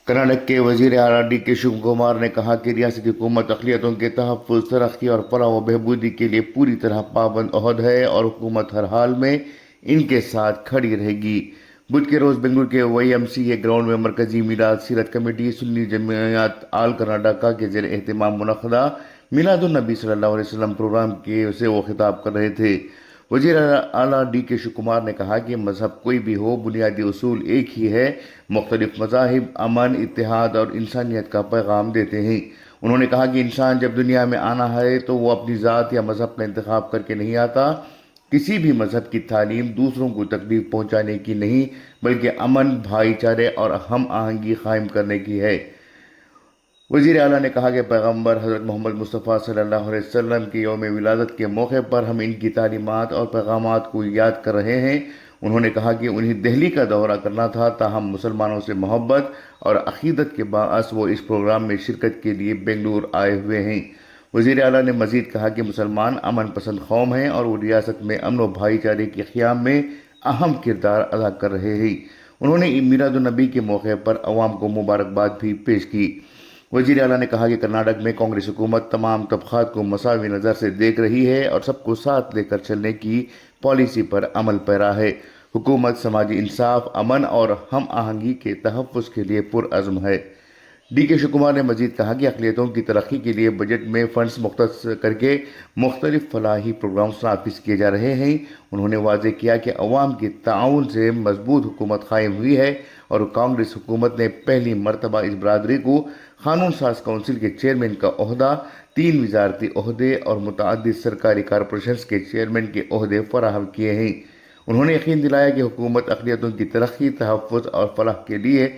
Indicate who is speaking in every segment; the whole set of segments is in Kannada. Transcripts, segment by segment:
Speaker 1: कर्नाटक के वजीर आला डी.के. शिव कुमार ने कहा कि रियासती हुकूमत अक़लियतों के तहफ़्फ़ुज़, तरक्की और फलाह व बहबूदी के लिए पूरी तरह पाबंद अहद है और हुकूमत हर हाल में इनके साथ खड़ी रहेगी। बुध के रोज़ बेंगलुरु के YMCA ग्राउंड में मरकजी मीलाद सीरत कमेटी सुन्नी जमात आल कर्नाटका के ज़ेर एहतमाम मुनक़दा मिलादुन नबी सल्लल्लाहु अलैहि वसल्लम प्रोग्राम के से वो खिताब कर रहे थे। वज़ीर आला डी.के. शिव कुमार ने कहा कि मज़हब कोई भी हो, बुनियादी उसूल एक ही है। मुख्तलिफ मज़ाहिब अमन, इत्तेहाद और इंसानियत का पैगाम देते हैं। उन्होंने कहा कि इंसान जब दुनिया में आना है तो वो अपनी ज़ात या मज़हब का इंतखाब करके नहीं आता। किसी भी मज़हब की तालीम दूसरों को तकलीफ पहुँचाने की नहीं, बल्कि अमन, भाईचारे और हम आहंगी कायम करने की है। वज़ीर आला ने कहा कि पैगम्बर हज़रत मोहम्मद मुस्तफ़ा सल्लल्लाहु अलैहि वसल्लम की यौम विलादत के मौके पर हम इनकी तालीमात और पैगामात को याद कर रहे हैं। उन्होंने कहा कि उन्हें दिल्ली का दौरा करना था, ताहम मुसलमानों से मोहब्बत और अक़ीदत के बाअस वो इस प्रोग्राम में शिरकत के लिए बेंगलुरु आए हुए हैं। वज़ीर आला ने मज़ीद कहा कि मुसलमान अमन पसंद कौम हैं और वो रियासत में अमन व भाईचारे के क़याम में अहम किरदार अदा कर रहे हैं। उन्होंने मीलादुन्नबी के मौके पर अवाम को मुबारकबाद भी पेश की। वज़ीर आला ने कहा कि कर्नाटक में कांग्रेस हुकूमत तमाम तबक़ात को मसावी नज़र से देख रही है और सबको साथ लेकर चलने की पॉलिसी पर अमल पैरा है। हुकूमत समाजी इंसाफ, अमन और हम आहंगी के तहफ़्फ़ुज़ के लिए पुरअज़्म है। डी.के. शिव कुमार ने मजीद कहा कि अक़लियतों की तरक्की के लिए बजट में फ़ंड्स मुख्तस करके मुख्तलिफ फलाही प्रोग्राम्स नाफिज किए जा रहे हैं। उन्होंने वाज़ेह किया कि अवाम के ताउन से मजबूत हुकूमत कायम हुई है और कांग्रेस हुकूमत ने पहली मरतबा इस बरादरी को कानून साज कौंसिल के चेयरमैन का ओहदा, 3 वजारती ओहदे और मुतअद्दिद सरकारी कारपोरेशंस के चेयरमैन के ओहदे फराहम किए हैं। उन्होंने यकीन दिलाया कि हुकूमत अक़लियतों की तरक्की, तहफ़्फ़ुज़ और फलाह के लिए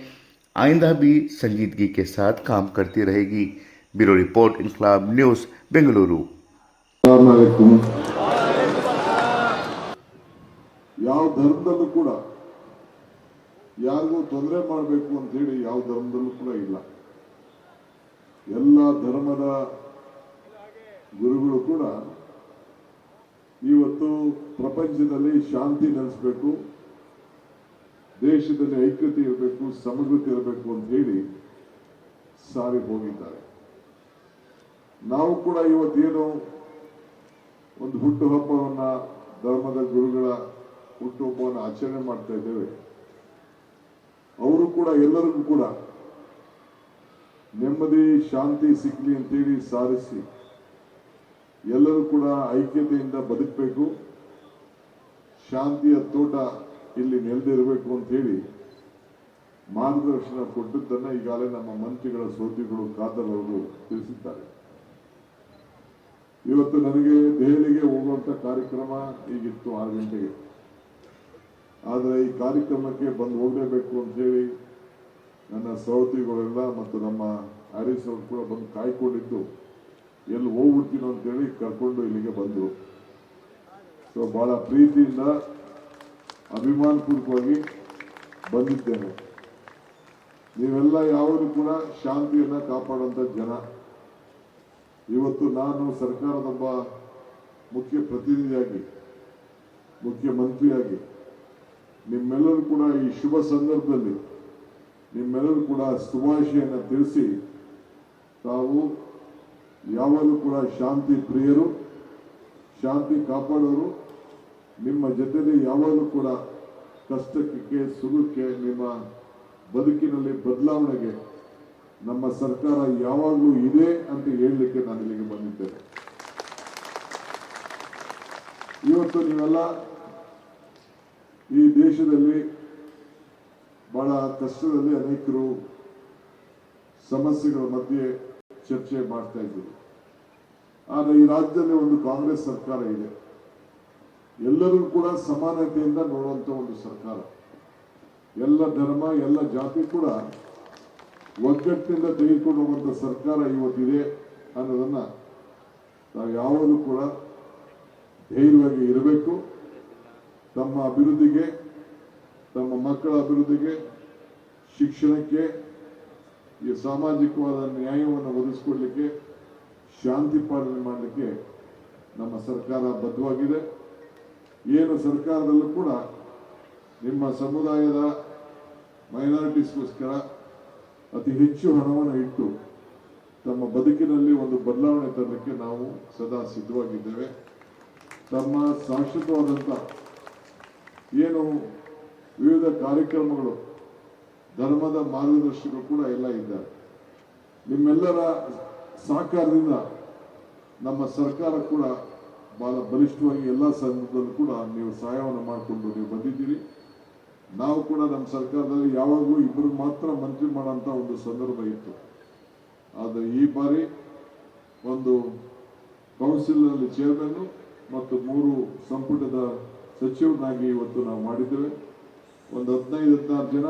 Speaker 1: आइंदा भी संजीदगी के साथ काम करती रहेगी। ब्यूरो रिपोर्ट, इनकलाब न्यूज़, बेंगलुरु।
Speaker 2: अस्सलामुअलैकुम। ಯಾವ ಧರ್ಮದಲ್ಲೂ ಕೂಡ ಯಾರಿಗೂ ತೊಂದರೆ ಮಾಡಬೇಕು ಅಂತ ಹೇಳಿ ಯಾವ ಧರ್ಮದಲ್ಲೂ ಕೂಡ ಇಲ್ಲ. ಎಲ್ಲ ಧರ್ಮದ ಗುರುಗಳು ಕೂಡ ಇವತ್ತು ಪ್ರಪಂಚದಲ್ಲಿ ಶಾಂತಿ ನೆಲೆಸಬೇಕು, ದೇಶದಲ್ಲಿ ಐಕ್ಯತೆ ಇರಬೇಕು, ಸಮಗ್ರತೆ ಇರಬೇಕು ಅಂತ ಹೇಳಿ ಸಾರಿ ಹೋಗಿದ್ದಾರೆ. ನಾವು ಕೂಡ ಇವತ್ತೇನು ಒಂದು ಹುಟ್ಟುಹಬ್ಬವನ್ನ ಧರ್ಮದ ಗುರುಗಳ ಹುಟ್ಟುಹಬ್ಬವನ್ನು ಆಚರಣೆ ಮಾಡ್ತಾ ಇದ್ದೇವೆ. ಅವರು ಕೂಡ ಎಲ್ಲರಿಗೂ ಕೂಡ ನೆಮ್ಮದಿ ಶಾಂತಿ ಸಿಗಲಿ ಅಂತೇಳಿ ಸಾರಿಸಿ ಎಲ್ಲರೂ ಕೂಡ ಐಕ್ಯತೆಯಿಂದ ಬದುಕಬೇಕು, ಶಾಂತಿಯ ತೋಟ ಇಲ್ಲಿ ನೆಲೆದಿರಬೇಕು ಅಂತ ಹೇಳಿ ಮಾರ್ಗದರ್ಶನ ಕೊಟ್ಟದ್ದನ್ನ ಈಗಾಗಲೇ ನಮ್ಮ ಮಂತ್ರಿಗಳ ಸೋದರಿಗಳು ಖಾದರ್ ಅವರು ತಿಳಿಸಿದ್ದಾರೆ. ಇವತ್ತು ನನಗೆ ದೆಹಲಿಗೆ ಹೋಗುವಂತ ಕಾರ್ಯಕ್ರಮ ಈಗಿತ್ತು 6 ಗಂಟೆಗೆ. ಆದರೆ ಈ ಕಾರ್ಯಕ್ರಮಕ್ಕೆ ಬಂದು ಹೋಗಲೇಬೇಕು ಅಂತ ಹೇಳಿ ನನ್ನ ಸಹೋದರಿಗಳೆಲ್ಲ ಮತ್ತು ನಮ್ಮ ಹರೀಶ್ ಅವರು ಕೂಡ ಬಂದು ಕಾಯ್ಕೊಂಡಿದ್ದು, ಎಲ್ಲಿ ಹೋಗ್ಬಿಡ್ತೀನೋ ಅಂತೇಳಿ ಕರ್ಕೊಂಡು ಇಲ್ಲಿಗೆ ಬಂದರು. ಸೊ ಬಹಳ ಪ್ರೀತಿಯಿಂದ ಅಭಿಮಾನಪೂರ್ವಕವಾಗಿ ಬಂದಿದ್ದೇನೆ. ನೀವೆಲ್ಲ ಯಾವಾಗಲೂ ಕೂಡ ಶಾಂತಿಯನ್ನ ಕಾಪಾಡುವಂತ ಜನ. ಇವತ್ತು ನಾನು ಸರ್ಕಾರದೊಬ್ಬ ಮುಖ್ಯ ಪ್ರತಿನಿಧಿಯಾಗಿ, ಮುಖ್ಯಮಂತ್ರಿಯಾಗಿ ನಿಮ್ಮೆಲ್ಲರೂ ಕೂಡ ಈ ಶುಭ ಸಂದರ್ಭದಲ್ಲಿ ನಿಮ್ಮೆಲ್ಲರೂ ಕೂಡ ಶುಭಾಶಯನ ತಿಳಿಸಿ, ತಾವು ಯಾವಾಗಲೂ ಕೂಡ ಶಾಂತಿ ಪ್ರಿಯರು, ಶಾಂತಿ ಕಾಪಾಡೋರು, ನಿಮ್ಮ ಜೊತೆಲಿ ಯಾವಾಗಲೂ ಕೂಡ ಕಷ್ಟಕ್ಕೆ ಸುಖಕ್ಕೆ ನಿಮ್ಮ ಬದುಕಿನಲ್ಲಿ ಬದಲಾವಣೆಗೆ ನಮ್ಮ ಸರ್ಕಾರ ಯಾವಾಗಲೂ ಇದೆ ಅಂತ ಹೇಳಲಿಕ್ಕೆ ನಾನು ಇಲ್ಲಿಗೆ ಬಂದಿದ್ದೇನೆ. ಇವತ್ತು ನೀವೆಲ್ಲ ಈ ದೇಶದಲ್ಲಿ ಬಹಳ ಕಷ್ಟದಲ್ಲಿ ಅನೇಕರು ಸಮಸ್ಯೆಗಳ ಮಧ್ಯೆ ಚರ್ಚೆ ಮಾಡ್ತಾ ಇದ್ದೀವಿ. ಆದರೆ ಈ ರಾಜ್ಯದಲ್ಲಿ ಒಂದು ಕಾಂಗ್ರೆಸ್ ಸರ್ಕಾರ ಇದೆ. ಎಲ್ಲರೂ ಕೂಡ ಸಮಾನತೆಯಿಂದ ನೋಡುವಂತ ಒಂದು ಸರ್ಕಾರ. ಎಲ್ಲ ಧರ್ಮ, ಎಲ್ಲ ಜಾತಿ ಕೂಡ ಒಗ್ಗಟ್ಟಿನಿಂದ ತೆಗೆದುಕೊಂಡು ಹೋಗುವಂತ ಸರ್ಕಾರ ಇವತ್ತಿದೆ ಅನ್ನೋದನ್ನ ನಾವು ಯಾವಾಗಲೂ ಕೂಡ ಧೈರ್ಯವಾಗಿ ಇರಬೇಕು. ತಮ್ಮ ಅಭಿವೃದ್ಧಿಗೆ, ತಮ್ಮ ಮಕ್ಕಳ ಅಭಿವೃದ್ಧಿಗೆ, ಶಿಕ್ಷಣಕ್ಕೆ, ಈ ಸಾಮಾಜಿಕವಾದ ನ್ಯಾಯವನ್ನು ಒದಗಿಸಿಕೊಡ್ಲಿಕ್ಕೆ, ಶಾಂತಿ ಪಾಲನೆ ಮಾಡಲಿಕ್ಕೆ ನಮ್ಮ ಸರ್ಕಾರ ಬದ್ಧವಾಗಿದೆ. ಏನು ಸರ್ಕಾರದಲ್ಲೂ ಕೂಡ ನಿಮ್ಮ ಸಮುದಾಯದ ಮೈನಾರಿಟೀಸ್ಗೋಸ್ಕರ ಅತಿ ಹೆಚ್ಚು ಹಣವನ್ನು ಇಟ್ಟು ತಮ್ಮ ಬದುಕಿನಲ್ಲಿ ಒಂದು ಬದಲಾವಣೆ ತರಲಿಕ್ಕೆ ನಾವು ಸದಾ ಸಿದ್ಧವಾಗಿದ್ದೇವೆ. ತಮ್ಮ ಶಾಶ್ವತವಾದಂಥ ಏನು ವಿವಿಧ ಕಾರ್ಯಕ್ರಮಗಳು, ಧರ್ಮದ ಮಾರ್ಗದರ್ಶಿಗಳು ಕೂಡ ಎಲ್ಲ ಇದ್ದಾರೆ. ನಿಮ್ಮೆಲ್ಲರ ಸಹಕಾರದಿಂದ ನಮ್ಮ ಸರ್ಕಾರ ಕೂಡ ಬಹಳ ಬಲಿಷ್ಠವಾಗಿ ಎಲ್ಲ ಸಂದರ್ಭದಲ್ಲೂ ಕೂಡ ನೀವು ಸಹಾಯವನ್ನು ಮಾಡಿಕೊಂಡು ನೀವು ಬಂದಿದ್ದೀರಿ. ನಾವು ಕೂಡ ನಮ್ಮ ಸರ್ಕಾರದಲ್ಲಿ ಯಾವಾಗಲೂ ಇಬ್ಬರು ಮಾತ್ರ ಮಂತ್ರಿ ಮಾಡೋಂಥ ಒಂದು ಸಂದರ್ಭ ಇತ್ತು. ಆದರೆ ಈ ಬಾರಿ ಒಂದು ಕೌನ್ಸಿಲ್ನಲ್ಲಿ ಚೇರ್ಮನ್ ಮತ್ತು 3 ಸಂಪುಟದ ಸಚಿವರನ್ನಾಗಿ ಇವತ್ತು ನಾವು ಮಾಡಿದ್ದೇವೆ. ಒಂದು 15-16 ಜನ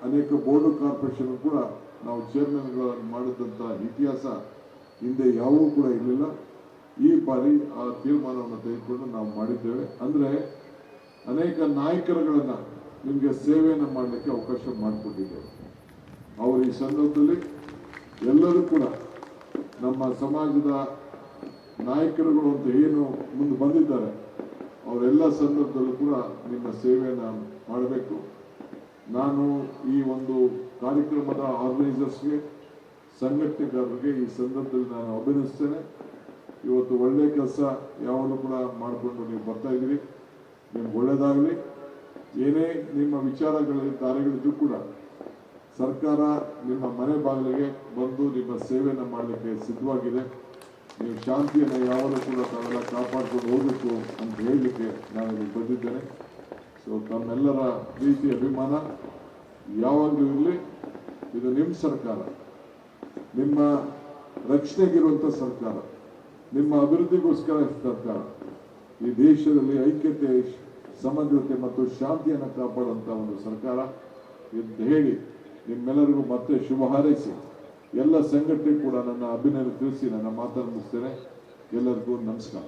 Speaker 2: ಅನೇಕ ಬೋರ್ಡ್ ಕಾರ್ಪೊರೇಷನ್ ಕೂಡ ನಾವು ಚೇರ್ಮನ್ಗಳನ್ನು ಮಾಡಿದಂಥ ಇತಿಹಾಸ ಹಿಂದೆ ಯಾವೂ ಕೂಡ ಇರಲಿಲ್ಲ. ಈ ಬಾರಿ ಆ ತೀರ್ಮಾನವನ್ನು ತೆಗೆದುಕೊಂಡು ನಾವು ಮಾಡಿದ್ದೇವೆ. ಅಂದರೆ ಅನೇಕ ನಾಯಕರುಗಳನ್ನು ನಿಮಗೆ ಸೇವೆಯನ್ನು ಮಾಡಲಿಕ್ಕೆ ಅವಕಾಶ ಮಾಡಿಕೊಟ್ಟಿದ್ದೇವೆ. ಅವರು ಈ ಸಂದರ್ಭದಲ್ಲಿ ಎಲ್ಲರೂ ಕೂಡ ನಮ್ಮ ಸಮಾಜದ ನಾಯಕರುಗಳು ಅಂತ ಏನು ಮುಂದೆ ಬಂದಿದ್ದಾರೆ, ಅವರೆಲ್ಲ ಸಂದರ್ಭದಲ್ಲೂ ಕೂಡ ನಿಮ್ಮ ಸೇವೆಯನ್ನು ಮಾಡಬೇಕು. ನಾನು ಈ ಒಂದು ಕಾರ್ಯಕ್ರಮದ ಆರ್ಗನೈಸರ್ಸ್ಗೆ, ಸಂಘಟನೆಗಾರರಿಗೆ ಈ ಸಂದರ್ಭದಲ್ಲಿ ನಾನು ಅಭಿನಂದಿಸ್ತೇನೆ. ಇವತ್ತು ಒಳ್ಳೆಯ ಕೆಲಸ ಯಾವಾಗಲೂ ಕೂಡ ಮಾಡಿಕೊಂಡು ನೀವು ಬರ್ತಾ ಇದ್ದೀರಿ. ನಿಮ್ಗೆ ಒಳ್ಳೆಯದಾಗಲಿ. ಏನೇ ನಿಮ್ಮ ವಿಚಾರಗಳಲ್ಲಿ ಕಾರ್ಯಗಳಿದ್ದು ಕೂಡ ಸರ್ಕಾರ ನಿಮ್ಮ ಮನೆ ಬಾಗಿಲಿಗೆ ಬಂದು ನಿಮ್ಮ ಸೇವೆಯನ್ನು ಮಾಡಲಿಕ್ಕೆ ಸಿದ್ಧವಾಗಿದೆ. ನೀವು ಶಾಂತಿಯನ್ನು ಯಾವಾಗಲೂ ಕೂಡ ತಾವೆಲ್ಲ ಕಾಪಾಡ್ಕೊಂಡು ಹೋಗಬೇಕು ಅಂತ ಹೇಳಲಿಕ್ಕೆ ನಾನು ಇಲ್ಲಿ ಬಂದಿದ್ದೇನೆ. ಸೊ ತಮ್ಮೆಲ್ಲರ ಪ್ರೀತಿ ಅಭಿಮಾನ ಯಾವಾಗಲೂ ಇರಲಿ. ಇದು ನಿಮ್ಮ ಸರ್ಕಾರ, ನಿಮ್ಮ ರಕ್ಷಣೆಗಿರುವಂಥ ಸರ್ಕಾರ, ನಿಮ್ಮ ಅಭಿವೃದ್ಧಿಗೋಸ್ಕರ ಸರ್ಕಾರ. ಈ ದೇಶದಲ್ಲಿ ಐಕ್ಯತೆ, ಸಮಗ್ರತೆ ಮತ್ತು ಶಾಂತಿಯನ್ನು ಕಾಪಾಡುವಂಥ ಒಂದು ಸರ್ಕಾರ ಎಂದು ಹೇಳಿ ನಿಮ್ಮೆಲ್ಲರಿಗೂ ಮತ್ತೆ ಶುಭ ಹಾರೈಸಿ ಎಲ್ಲ ಸಂಘಟನೆ ಕೂಡ ನನ್ನ ಅಭಿನಂದನೆ ತಿಳಿಸಿ ನನ್ನ ಮಾತನ್ನು ಮುಗಿಸ್ತೇನೆ. ಎಲ್ಲರಿಗೂ ನಮಸ್ಕಾರ.